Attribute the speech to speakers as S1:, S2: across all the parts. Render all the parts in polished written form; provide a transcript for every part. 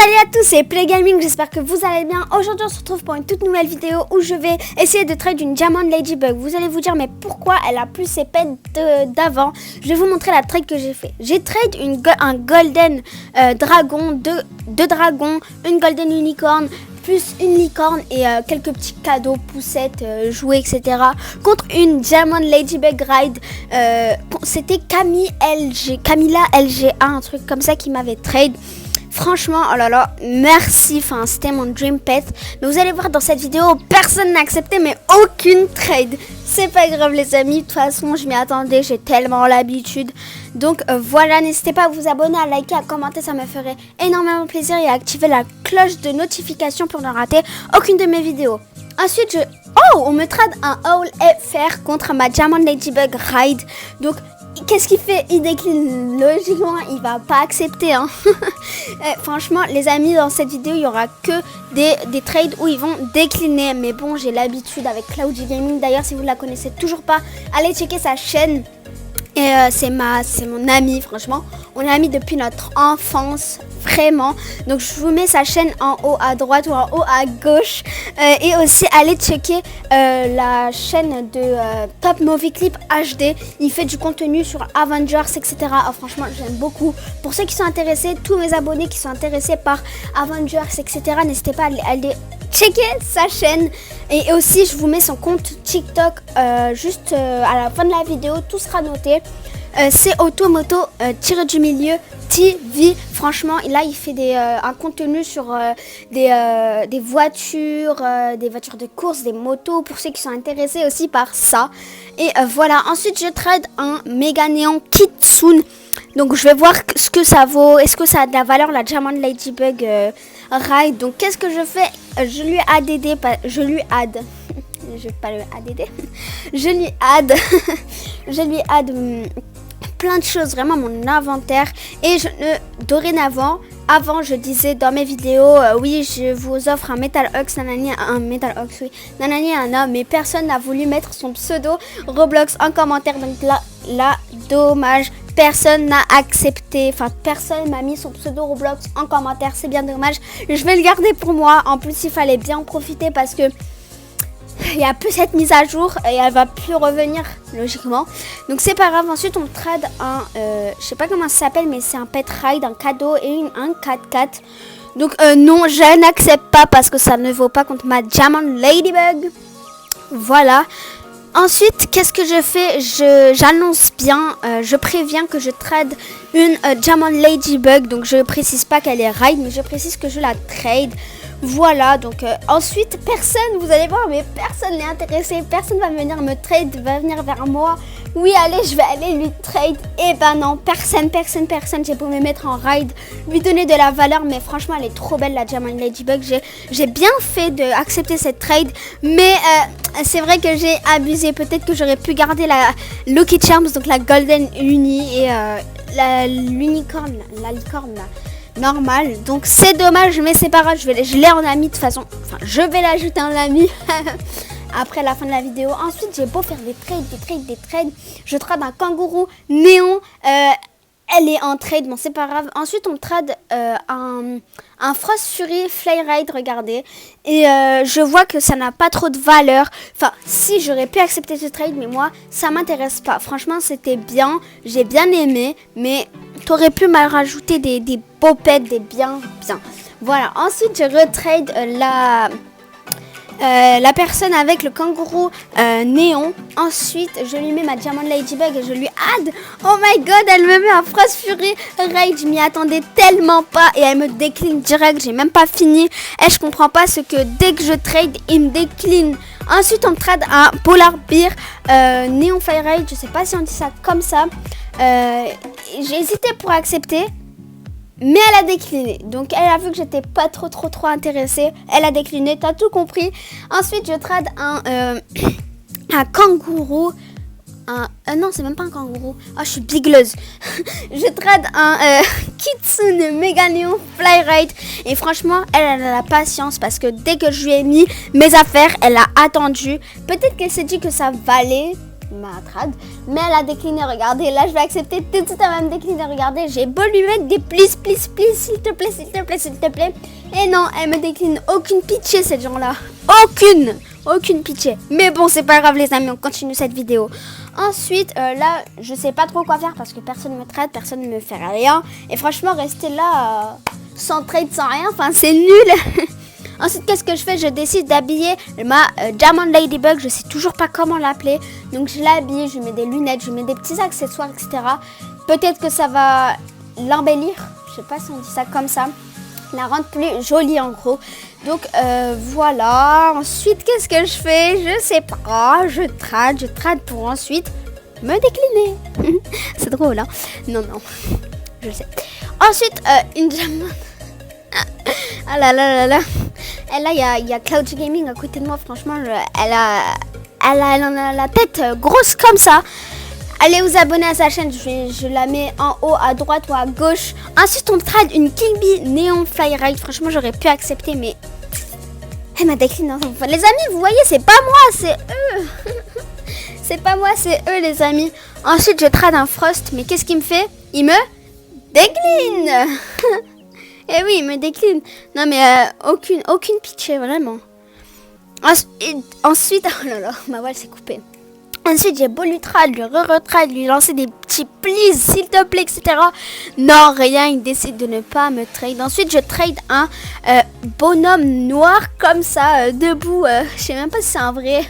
S1: Salut à tous, c'est Play Gaming, j'espère que vous allez bien. Aujourd'hui on se retrouve pour une toute nouvelle vidéo où je vais essayer de trade une Diamond Ladybug. Vous allez vous dire mais pourquoi elle a plus ses pets d'avant. Je vais vous montrer la trade que j'ai fait. J'ai trade un Golden Dragon, deux dragons, une Golden Unicorn, plus une licorne et quelques petits cadeaux, poussettes, jouets, etc. contre une Diamond Ladybug Ride. C'était Camilla LG1, un truc comme ça qui m'avait trade. Franchement, oh là là, merci, enfin c'était mon dream pet. Mais vous allez voir dans cette vidéo, personne n'a accepté, mais aucune trade. C'est pas grave les amis, de toute façon je m'y attendais, j'ai tellement l'habitude. Donc voilà, n'hésitez pas à vous abonner, à liker, à commenter, ça me ferait énormément plaisir. Et à activer la cloche de notification pour ne rater aucune de mes vidéos. Ensuite, on me trade un Owl FR contre ma Diamond Ladybug Ride. Donc qu'est-ce qu'il fait? Il décline. Logiquement, il va pas accepter. Hein. Franchement, les amis, dans cette vidéo, il y aura que des trades où ils vont décliner. Mais bon, j'ai l'habitude avec Cloudy Gaming. D'ailleurs, si vous ne la connaissez toujours pas, allez checker sa chaîne. Et c'est mon ami, franchement. On est amis depuis notre enfance, vraiment. Donc, je vous mets sa chaîne en haut à droite ou en haut à gauche. Et aussi, allez checker la chaîne de Top Movie Clip HD. Il fait du contenu sur Avengers, etc. Oh, franchement, j'aime beaucoup. Pour ceux qui sont intéressés, tous mes abonnés qui sont intéressés par Avengers, etc., n'hésitez pas à aller checker sa chaîne. Et aussi, je vous mets son compte TikTok juste à la fin de la vidéo. Tout sera noté. C'est Automoto tiré du milieu TV. Franchement, là, il fait un contenu sur des voitures de course, des motos, pour ceux qui sont intéressés aussi par ça. Et voilà. Ensuite, je trade un méga néon Kitsune. Donc, je vais voir ce que ça vaut. Est-ce que ça a de la valeur, la Diamond Ladybug Ride. Donc, qu'est-ce que je fais? Je lui add. Je vais pas le ADD. Je lui add plein de choses, vraiment mon inventaire. Et dorénavant, avant je disais dans mes vidéos, oui je vous offre un Metal Ox, nanani, mais personne n'a voulu mettre son pseudo Roblox en commentaire. Donc là dommage, personne n'a accepté, enfin personne m'a mis son pseudo Roblox en commentaire, c'est bien dommage. Je vais le garder pour moi, en plus il fallait bien en profiter parce que il n'y a plus cette mise à jour et elle va plus revenir logiquement. Donc c'est pas grave. Ensuite on trade je sais pas comment ça s'appelle, mais c'est un pet ride, un cadeau et un 4x4. Donc non, je n'accepte pas parce que ça ne vaut pas contre ma Diamond Ladybug. Voilà. Ensuite, qu'est-ce que je fais? J'annonce bien, je préviens que je trade une Diamond Ladybug. Donc je précise pas qu'elle est ride, mais je précise que je la trade. Voilà, donc ensuite, vous allez voir, mais personne n'est intéressé. Personne va venir me trade, va venir vers moi. Oui, allez, je vais aller lui trade. Eh ben non, personne. J'ai beau me mettre en ride, lui donner de la valeur. Mais franchement, elle est trop belle, la Diamond Ladybug. J'ai bien fait d'accepter cette trade. Mais c'est vrai que j'ai abusé. Peut-être que j'aurais pu garder la Lucky Charms, donc la Golden Uni et la licorne là. Normal, donc c'est dommage, mais c'est pas grave, je l'ai en ami de toute façon. Enfin, je vais l'ajouter en ami après la fin de la vidéo. Ensuite, j'ai beau faire des trades. Je trade un kangourou néon. Elle est en trade, bon c'est pas grave. Ensuite on trade un Frost Fury Flyride, regardez. Et je vois que ça n'a pas trop de valeur. Enfin si, j'aurais pu accepter ce trade, mais moi ça m'intéresse pas. Franchement c'était bien, j'ai bien aimé. Mais t'aurais pu me rajouter des beaux pets, des bien. Voilà, ensuite je retrade la personne avec le kangourou néon. Ensuite je lui mets ma Diamond Ladybug et je lui add. Oh my god, elle me met un Frost Fury Ride. Je m'y attendais tellement pas et elle me décline direct. J'ai même pas fini. Et je comprends pas ce que dès que je trade il me décline. Ensuite on trade un Polar Bear Neon Fire Ride. Je sais pas si on dit ça comme ça. J'ai hésité pour accepter, mais elle a décliné. Donc elle a vu que j'étais pas trop intéressée. Elle a décliné, t'as tout compris. Ensuite je trade un kangourou. Non, c'est même pas un kangourou. Oh, je suis bigleuse. Je trade un Kitsune Mega Neon Flyride. Et franchement, elle a la patience parce que dès que je lui ai mis mes affaires, elle a attendu. Peut-être qu'elle s'est dit que ça valait. ma trad, mais elle a décliné. Regardez, là je vais accepter. Tout de suite elle va me décliner. Regardez, j'ai beau lui mettre des please, please, please, s'il te plaît, s'il te plaît, s'il te plaît. Et non, elle me décline. Aucune pitié cette gens-là. Aucune pitié. Mais bon, c'est pas grave les amis, on continue cette vidéo. Ensuite, là, je sais pas trop quoi faire parce que personne me traite, personne ne me fait rien. Et franchement, rester là sans trade, sans rien, enfin c'est nul. Ensuite, qu'est-ce que je fais? Je décide d'habiller ma Diamond Ladybug. Je sais toujours pas comment l'appeler. Donc, je l'habille, je mets des lunettes, je mets des petits accessoires, etc. Peut-être que ça va l'embellir. Je sais pas si on dit ça comme ça. La rendre plus jolie en gros. Donc, voilà. Ensuite, qu'est-ce que je fais? Je sais pas. Je trade pour ensuite me décliner. C'est drôle, hein? Non, je le sais. Ensuite, une Diamond... Ah là là là là. Et là, il y a Cloud Gaming à côté de moi. Franchement, elle en a la tête grosse comme ça. Allez vous abonner à sa chaîne. Je la mets en haut, à droite ou à gauche. Ensuite, on trade une King Bee Neon Fly Ride. Franchement, j'aurais pu accepter, mais elle m'a décliné. Les amis, vous voyez, c'est pas moi, c'est eux. C'est pas moi, c'est eux, les amis. Ensuite, je trade un Frost. Mais qu'est-ce qu'il me fait? Il me décline. Eh oui, il me décline. Non, mais aucune pitié, vraiment. Ensuite, oh là là, ma voile s'est coupée. Ensuite, j'ai beau lui trad, lui re-retrad, lui lancer des petits please, s'il te plaît, etc. Non, rien, il décide de ne pas me trade. Ensuite, je trade un bonhomme noir comme ça, debout. Je sais même pas si c'est un vrai.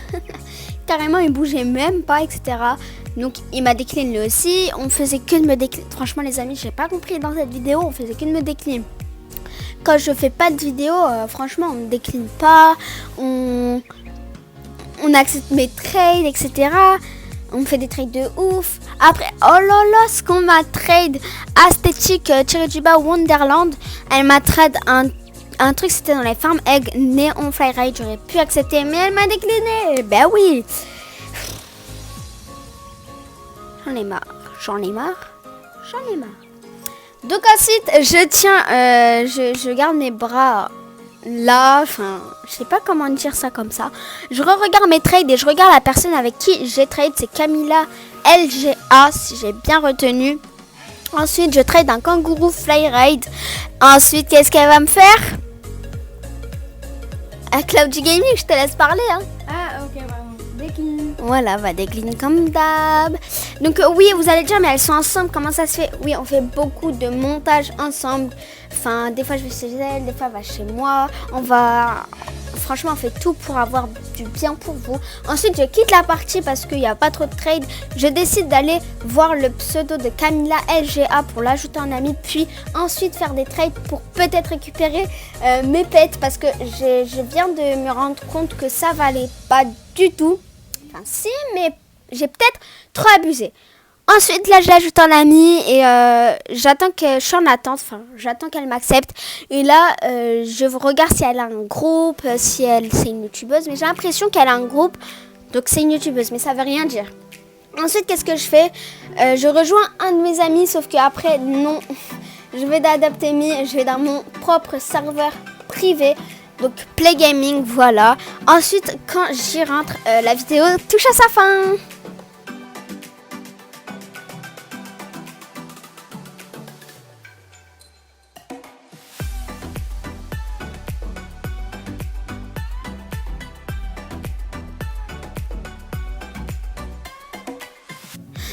S1: Carrément, il bougeait même pas, etc. Donc, il m'a décliné lui aussi. On faisait que de me décliner. Franchement, les amis, j'ai pas compris dans cette vidéo. On faisait que de me décliner. Quand je fais pas de vidéo, franchement, on me décline pas. On accepte mes trades, etc. On fait des trades de ouf. Après, oh là là, ce qu'on m'a trade Aesthetic Chirijiba Wonderland. Elle m'a trade un truc, c'était dans les Farm Egg Neon Fly Ride. J'aurais pu accepter, mais elle m'a décliné. Ben oui. J'en ai marre. Donc ensuite, je garde mes bras là, enfin, je sais pas comment dire ça comme ça. Je regarde mes trades et je regarde la personne avec qui j'ai trade, c'est Camilla LGA, si j'ai bien retenu. Ensuite, je trade un Kangourou Fly Ride. Ensuite, qu'est-ce qu'elle va me faire? À Cloud Gaming, je te laisse parler, hein.
S2: Ah, ok, bah, décline.
S1: Voilà, va décliner comme d'hab. Donc oui, vous allez dire, mais elles sont ensemble, comment ça se fait? Oui, on fait beaucoup de montage ensemble. Enfin, des fois je vais chez elle, des fois elle va chez moi. Franchement, on fait tout pour avoir du bien pour vous. Ensuite, je quitte la partie parce qu'il n'y a pas trop de trade. Je décide d'aller voir le pseudo de Camilla LGA pour l'ajouter en ami. Puis ensuite faire des trades pour peut-être récupérer mes pets. Parce que je viens de me rendre compte que ça valait pas du tout. Enfin si, mais j'ai peut-être trop abusé. Ensuite, là, je l'ajoute en ami et j'attends que je suis en attente. Enfin, j'attends qu'elle m'accepte. Et là, je regarde si elle a un groupe, si c'est une youtubeuse. Mais j'ai l'impression qu'elle a un groupe, donc c'est une youtubeuse, mais ça veut rien dire. Ensuite, qu'est-ce que je fais? Je rejoins un de mes amis, sauf qu'après, non. Je vais d'Adapt Me, je vais dans mon propre serveur privé. Donc, Play Gaming, voilà. Ensuite, quand j'y rentre, la vidéo touche à sa fin.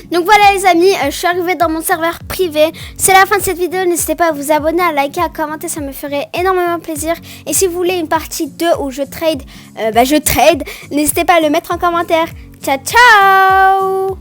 S1: Donc voilà les amis, je suis arrivée dans mon serveur privé. C'est la fin de cette vidéo, n'hésitez pas à vous abonner, à liker, à commenter, ça me ferait énormément plaisir. Et si vous voulez une partie 2 où je trade, n'hésitez pas à le mettre en commentaire. Ciao ciao.